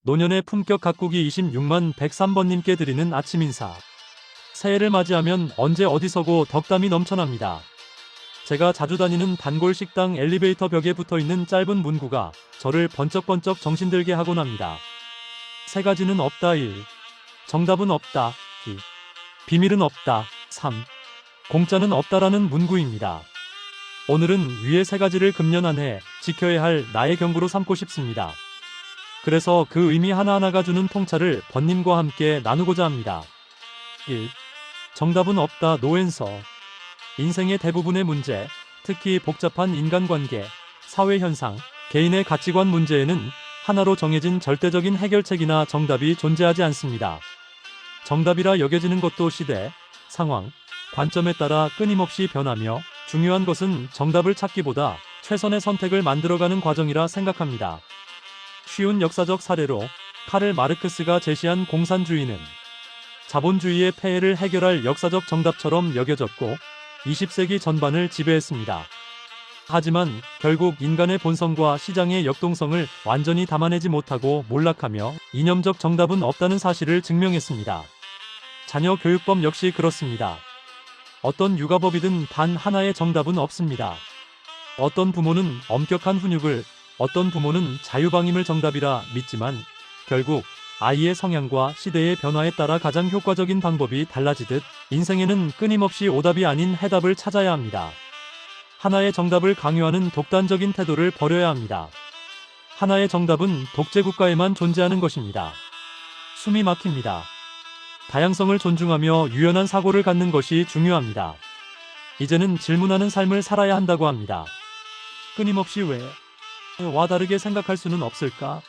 노년의 품격 가꾸기 26만 103번님께 드리는 아침 인사. 새해를 맞이하면 언제 어디서고 덕담이 넘쳐납니다. 제가 자주 다니는 단골 식당 엘리베이터 벽에 붙어있는 짧은 문구가 저를 번쩍번쩍 정신들게 하곤 합니다. 세 가지는 없다 1. 정답은 없다 2. 비밀은 없다 3. 공짜는 없다라는 문구입니다. 오늘은 위의 세 가지를 금년 한 해 지켜야 할 나의 경고로 삼고 싶습니다. 그래서 그 의미 하나하나가 주는 통찰을 번님과 함께 나누고자 합니다. 1. 정답은 없다 노 앤서. 인생의 대부분의 문제, 특히 복잡한 인간관계, 사회현상, 개인의 가치관 문제에는 하나로 정해진 절대적인 해결책이나 정답이 존재하지 않습니다. 정답이라 여겨지는 것도 시대, 상황, 관점에 따라 끊임없이 변하며 중요한 것은 정답을 찾기보다 최선의 선택을 만들어가는 과정이라 생각합니다. 쉬운 역사적 사례로 카를 마르크스가 제시한 공산주의는 자본주의의 폐해를 해결할 역사적 정답처럼 여겨졌고 20세기 전반을 지배했습니다. 하지만 결국 인간의 본성과 시장의 역동성을 완전히 담아내지 못하고 몰락하며 이념적 정답은 없다는 사실을 증명했습니다. 자녀 교육법 역시 그렇습니다. 어떤 육아법이든 단 하나의 정답은 없습니다. 어떤 부모는 엄격한 훈육을, 어떤 부모는 자유방임을 정답이라 믿지만 결국 아이의 성향과 시대의 변화에 따라 가장 효과적인 방법이 달라지듯 인생에는 끊임없이 오답이 아닌 해답을 찾아야 합니다. 하나의 정답을 강요하는 독단적인 태도를 버려야 합니다. 하나의 정답은 독재국가에만 존재하는 것입니다. 숨이 막힙니다. 다양성을 존중하며 유연한 사고를 갖는 것이 중요합니다. 이제는 질문하는 삶을 살아야 한다고 합니다. 끊임없이 와 다르게 생각할 수는 없을까?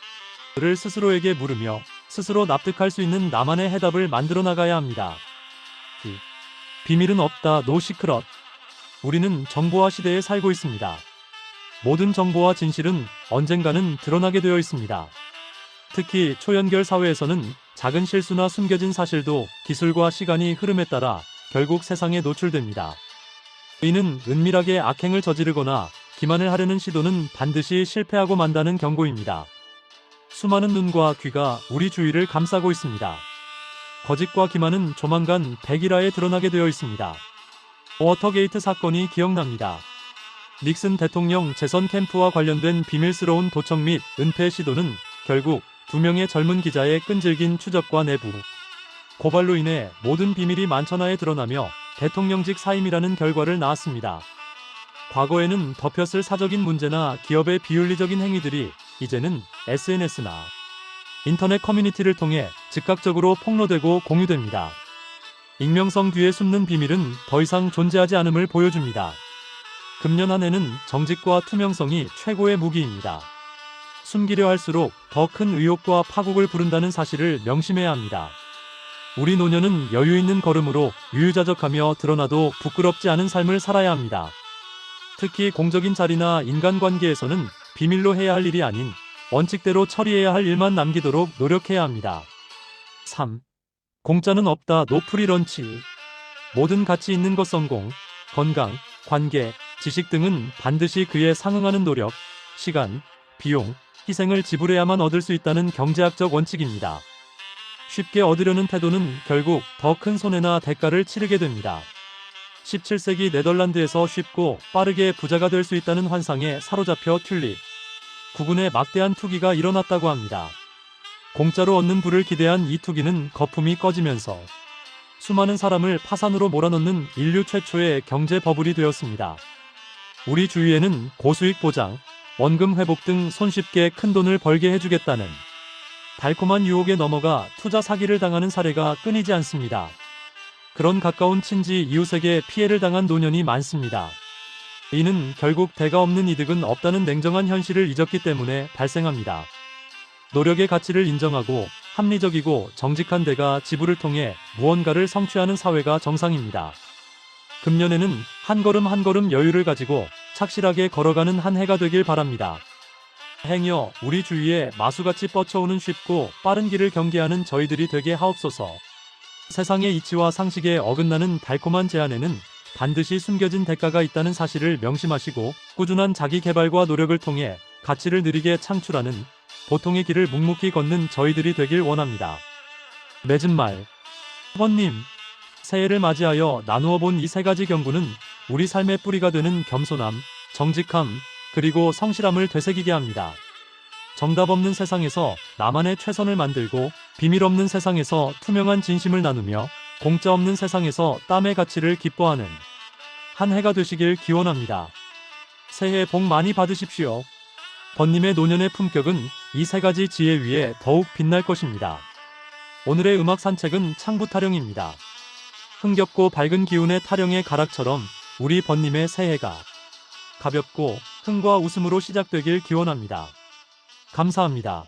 를 스스로에게 물으며 스스로 납득할 수 있는 나만의 해답을 만들어 나가야 합니다. 비밀은 없다 노 시크럿. 우리는 정보화 시대에 살고 있습니다. 모든 정보와 진실은 언젠가는 드러나게 되어 있습니다. 특히 초연결 사회에서는 작은 실수나 숨겨진 사실도 기술과 시간이 흐름에 따라 결국 세상에 노출됩니다. 이는 은밀하게 악행을 저지르거나 기만을 하려는 시도는 반드시 실패하고 만다는 경고입니다. 수많은 눈과 귀가 우리 주위를 감싸고 있습니다. 거짓과 기만은 조만간 백일화에 드러나게 되어 있습니다. 워터게이트 사건이 기억납니다. 닉슨 대통령 재선 캠프와 관련된 비밀스러운 도청 및 은폐 시도는 결국 2명의 젊은 기자의 끈질긴 추적과 내부 고발로 인해 모든 비밀이 만천하에 드러나며 대통령직 사임이라는 결과를 낳았습니다. 과거에는 덮였을 사적인 문제나 기업의 비윤리적인 행위들이 이제는 SNS나 인터넷 커뮤니티를 통해 즉각적으로 폭로되고 공유됩니다. 익명성 뒤에 숨는 비밀은 더 이상 존재하지 않음을 보여줍니다. 금년 한 해는 정직과 투명성이 최고의 무기입니다. 숨기려 할수록 더 큰 의혹과 파국을 부른다는 사실을 명심해야 합니다. 우리 노년은 여유 있는 걸음으로 유유자적하며 드러나도 부끄럽지 않은 삶을 살아야 합니다. 특히 공적인 자리나 인간관계에서는 비밀로 해야 할 일이 아닌 원칙대로 처리해야 할 일만 남기도록 노력해야 합니다. 3. 공짜는 없다 노 프리런치. 모든 가치 있는 것 성공, 건강, 관계, 지식 등은 반드시 그에 상응하는 노력, 시간, 비용, 희생을 지불해야만 얻을 수 있다는 경제학적 원칙입니다. 쉽게 얻으려는 태도는 결국 더 큰 손해나 대가를 치르게 됩니다. 17세기 네덜란드에서 쉽고 빠르게 부자가 될 수 있다는 환상에 사로잡혀 튤립 구군의 막대한 투기가 일어났다고 합니다. 공짜로 얻는 부를 기대한 이 투기는 거품이 꺼지면서 수많은 사람을 파산으로 몰아넣는 인류 최초의 경제 버블이 되었습니다. 우리 주위에는 고수익 보장, 원금 회복 등 손쉽게 큰 돈을 벌게 해주겠다는 달콤한 유혹에 넘어가 투자 사기를 당하는 사례가 끊이지 않습니다. 그런 가까운 친지 이웃에게 피해를 당한 노년이 많습니다. 이는 결국 대가 없는 이득은 없다는 냉정한 현실을 잊었기 때문에 발생합니다. 노력의 가치를 인정하고 합리적이고 정직한 대가 지불을 통해 무언가를 성취하는 사회가 정상입니다. 금년에는 한 걸음 한 걸음 여유를 가지고 착실하게 걸어가는 한 해가 되길 바랍니다. 행여 우리 주위에 마수같이 뻗쳐오는 쉽고 빠른 길을 경계하는 저희들이 되게 하옵소서. 세상의 이치와 상식에 어긋나는 달콤한 제안에는 반드시 숨겨진 대가가 있다는 사실을 명심하시고 꾸준한 자기 개발과 노력을 통해 가치를 느리게 창출하는 보통의 길을 묵묵히 걷는 저희들이 되길 원합니다. 맺은 말. 번님, 새해를 맞이하여 나누어 본 이 세 가지 경구는 우리 삶의 뿌리가 되는 겸손함, 정직함, 그리고 성실함을 되새기게 합니다. 정답 없는 세상에서 나만의 최선을 만들고, 비밀 없는 세상에서 투명한 진심을 나누며, 공짜 없는 세상에서 땀의 가치를 기뻐하는 한 해가 되시길 기원합니다. 새해 복 많이 받으십시오. 번님의 노년의 품격은 이 세 가지 지혜 위에 더욱 빛날 것입니다. 오늘의 음악 산책은 창부 타령입니다. 흥겹고 밝은 기운의 타령의 가락처럼 우리 번님의 새해가 가볍고 흥과 웃음으로 시작되길 기원합니다. 감사합니다.